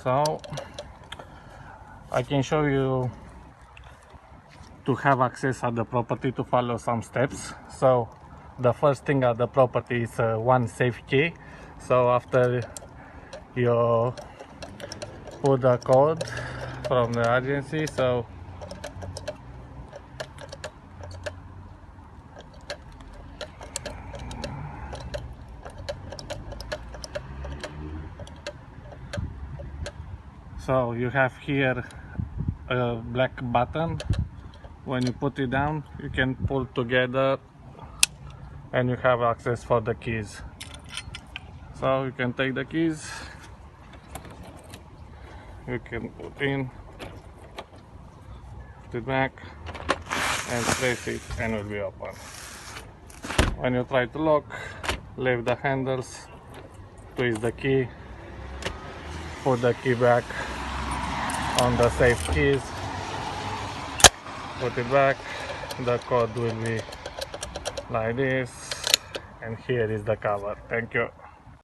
So I can show you to have access at the property to follow some steps. So the first thing at the property is one safe key. So after you put the code from the agency, so you have here a black button. When you put it down, you can pull together and you have access for the keys. So you can take the keys, you can put in, put it back and press it and it will be open. When you try to lock, leave the handles, twist the key, put the key back on the safe keys, put it back, the code will be like this, and here is the cover. Thank you.